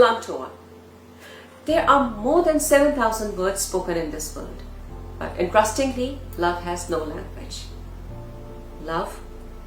Salam Toa. There are more than 7,000 words spoken in this world. But interestingly, love has no language. Love,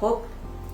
hope,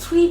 3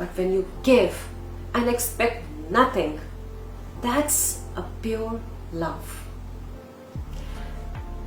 But when you give and expect nothing, that's a pure love.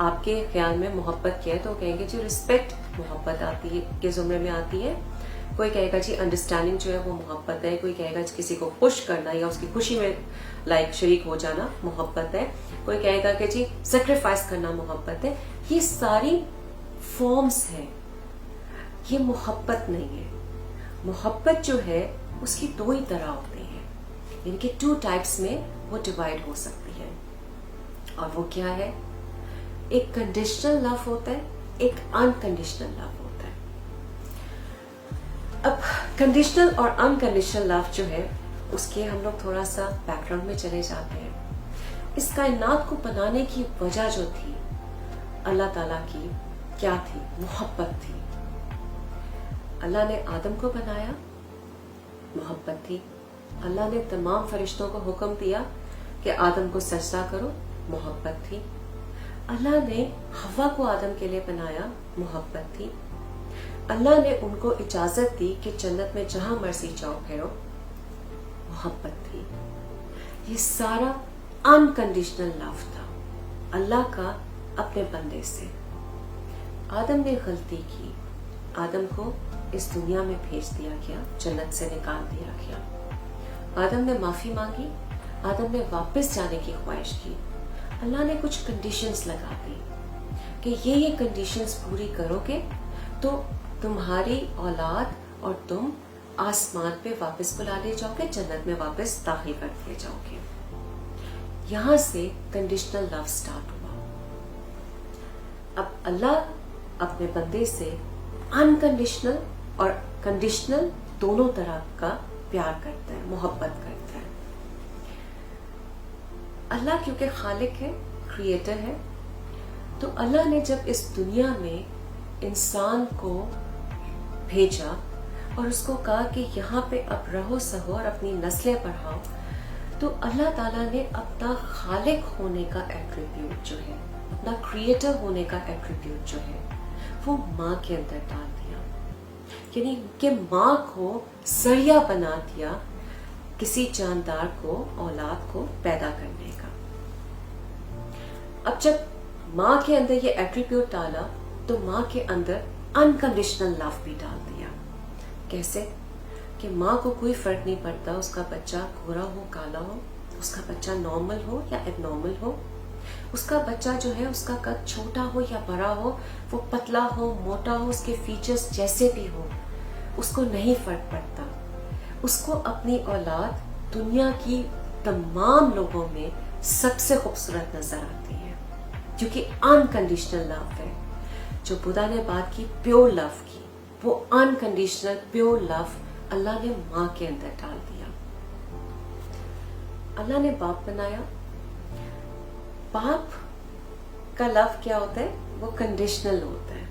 آپ کے خیال میں محبت کیا ہے تو کہیں گے جی رسپیکٹ محبت آتی ہے کے زمرے میں آتی ہے. کوئی کہے گا جی انڈرسٹینڈنگ جو ہے وہ محبت ہے. کوئی کہے گا کسی کو خوش کرنا یا اس کی خوشی میں شریک ہو جانا محبت ہے. کوئی کہے گا کہ جی سیکریفائس کرنا محبت ہے. یہ ساری فارمز ہیں, یہ محبت نہیں ہے. محبت جو ہے اس کی دو ہی طرح ہوتی ہیں, یعنی کہ 2 ٹائپس میں وہ ڈیوائڈ ہو سکتی ہے. اور وہ کیا ہے؟ ایک کنڈیشنل لو ہوتا ہے, ایک انکنڈیشنل لو ہوتا ہے. اب کنڈیشنل اور انکنڈیشنل لو جو ہے اس کے ہم لوگ تھوڑا سا بیک گراؤنڈ میں چلے جاتے ہیں. اس کائنات کو بنانے کی وجہ جو تھی اللہ تعالیٰ کی کیا تھی؟ محبت تھی. اللہ نے آدم کو بنایا, محبت تھی. اللہ نے تمام فرشتوں کو حکم دیا کہ آدم کو سجدہ کرو, محبت تھی. اللہ نے حوا کو آدم کے لیے بنایا, محبت تھی. اللہ نے ان کو اجازت دی کہ جنت میں جہاں مرضی جاؤ پھرو, محبت تھی. یہ سارا انکنڈیشنل لو تھا اللہ کا اپنے بندے سے. آدم نے غلطی کی, آدم کو اس دنیا میں بھیج دیا گیا, جنت سے نکال دیا گیا. آدم نے معافی مانگی, آدم نے واپس جانے کی خواہش کی. اللہ نے کچھ کنڈیشنز لگا دی کہ یہ کنڈیشنز پوری کرو گے تو تمہاری اولاد اور تم آسمان پہ واپس بلا لے جاؤ گے, جنت میں واپس داخل کر دیے جاؤ گے. یہاں سے کنڈیشنل لو سٹارٹ ہوا. اب اللہ اپنے بندے سے انکنڈیشنل اور کنڈیشنل دونوں طرح کا پیار کرتا ہے, محبت کرتا ہے. اللہ کیونکہ خالق ہے, کریٹر ہے, تو اللہ نے جب اس دنیا میں انسان کو بھیجا اور اس کو کہا کہ یہاں پہ اب رہو سہو اور اپنی نسلیں بڑھاؤ, تو اللہ تعالیٰ نے اپنا خالق ہونے کا ایٹریبیوٹ جو ہے, اپنا کریٹر ہونے کا ایٹریبیوٹ جو ہے وہ ماں کے اندر ڈال دیا. یعنی کہ ماں کو ذریعہ بنا دیا کسی جاندار کو, اولاد کو پیدا کرنے کا. اب جب ماں کے اندر یہ ایٹریبیوٹ ڈالا تو ماں کے اندر انکنڈیشنل لو بھی ڈال دیا. کیسے؟ کہ ماں کو کوئی فرق نہیں پڑتا اس کا بچہ گورا ہو, کالا ہو, اس کا بچہ نارمل ہو یا اب نارمل ہو, اس کا بچہ جو ہے اس کا قد چھوٹا ہو یا بڑا ہو, وہ پتلا ہو, موٹا ہو, اس کے فیچرز جیسے بھی ہو, اس کو نہیں فرق پڑتا. اس کو اپنی اولاد دنیا کی تمام لوگوں میں سب سے خوبصورت نظر آتی ہے, کیونکہ انکنڈیشنل لو ہے. جو بدھا نے بات کی پیور لو کی, وہ انکنڈیشنل پیور لو اللہ نے ماں کے اندر ڈال دیا. اللہ نے باپ بنایا. باپ کا لو کیا ہوتا ہے؟ وہ کنڈیشنل ہوتا ہے.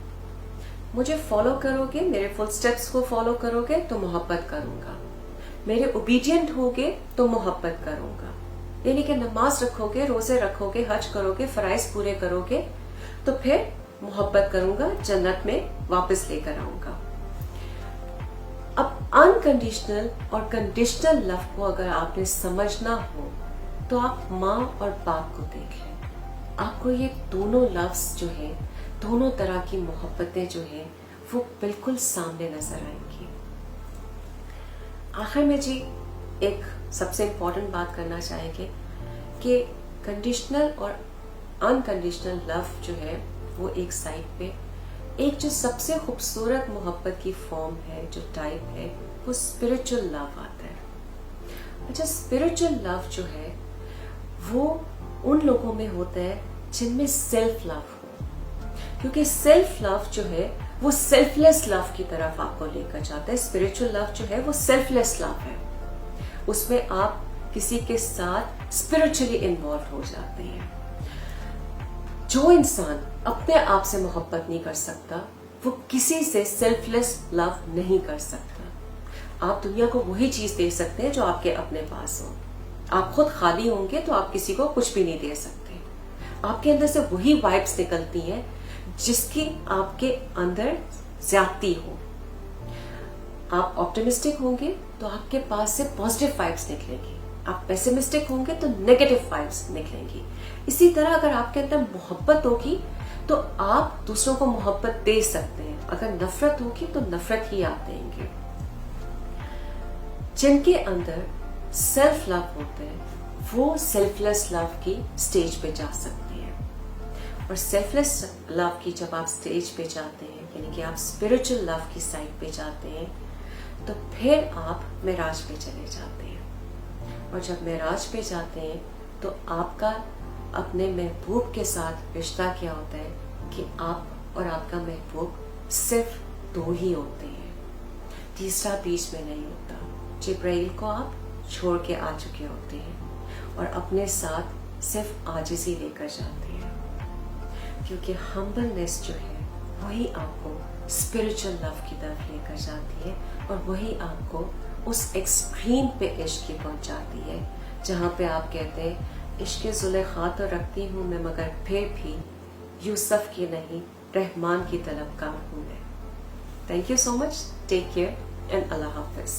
مجھے فالو کرو گے, میرے فٹ سٹیپس کو فالو کرو گے تو محبت کروں گا, میرے اوبیڈینٹ ہوگے تو محبت کروں گا. یعنی کہ نماز رکھو گے, روزے رکھو گے, حج کرو گے, فرائض پورے کرو گے تو پھر محبت کروں گا, جنت میں واپس لے کر آؤں گا. اب انکنڈیشنل اور کنڈیشنل لو کو اگر آپ نے سمجھنا ہو تو آپ ماں اور باپ کو دیکھ لیں. آپ کو یہ دونوں لفظ جو ہیں, دونوں طرح کی محبتیں جو ہیں وہ بالکل سامنے نظر آئیں گی. آخر میں جی ایک سب سے امپورٹنٹ بات کرنا چاہیں گے کہ کنڈیشنل اور انکنڈیشنل لو جو ہے وہ ایک سائڈ پہ, ایک جو سب سے خوبصورت محبت کی فارم ہے, جو ٹائپ ہے, وہ اسپرچل لو آتا ہے. اچھا, اسپرچل لو جو ہے وہ ان لوگوں میں ہوتا ہے جن میں سیلف لو ہو, کیونکہ سیلف لو جو ہے وہ سیلف لیس لو کی طرف آپ کو لے کر جاتا ہے. اسپرچل لو جو ہے وہ سیلف لیس لو ہے, اس میں آپ کسی کے ساتھ اسپرچلی انوالو ہو جاتے ہیں. جو انسان اپنے آپ سے محبت نہیں کر سکتا وہ کسی سے سیلف لیس لو نہیں کر سکتا. آپ دنیا کو وہی چیز دے سکتے ہیں جو آپ کے اپنے پاس ہو. آپ خود خالی ہوں گے تو آپ کسی کو کچھ بھی نہیں دے سکتے. آپ کے اندر سے وہی وائبس نکلتی ہیں جس کی آپ کے اندر زیادتی ہو. آپ آپٹمسٹک ہوں گے تو آپ کے پاس سے پازیٹیو وائبس نکلیں گی, آپ پیسمسٹک ہوں گے تو نیگیٹو وائبس نکلیں گی. اسی طرح اگر آپ کے اندر محبت ہوگی تو آپ دوسروں کو محبت دے سکتے ہیں. اگر نفرت ہوگی تو نفرت ہی آپ دیں گے. جن کے اندر سیلف لو ہوتے ہیں وہ سیلف لیس لو کی سٹیج پہ جا سکتے ہیں. اور سیلف لیس لو کی جب آپ سٹیج پہ جاتے ہیں, یعنی کہ آپ اسپرچل لو کی سائڈ پہ جاتے ہیں, تو پھر آپ معراج پہ چلے جاتے ہیں. اور جب معراج پہ جاتے ہیں تو آپ کا اپنے محبوب کے ساتھ رشتہ کیا ہوتا ہے کہ آپ اور آپ کا محبوب صرف دو ہی ہوتے ہیں, تیسرا بیچ میں نہیں ہوتا. جبرائیل کو آپ چھوڑ کے آ چکے ہوتے ہیں اور اپنے ساتھ صرف عاجزی لے کر جاتے ہیں, کیونکہ ہمبلنس جو ہے وہی آپ کو اسپرچل لو کی طرف لے کر جاتی ہے, اور وہی آپ کو اس ایکسٹریم پہ عشق کی پہنچاتی ہے جہاں پہ آپ کہتے ہیں عشق زلیخا تو رکھتی ہوں میں مگر پھر بھی یوسف کی نہیں رحمان کی طلبگار ہوں میں. Thank you so much. Take care and اللہ حافظ.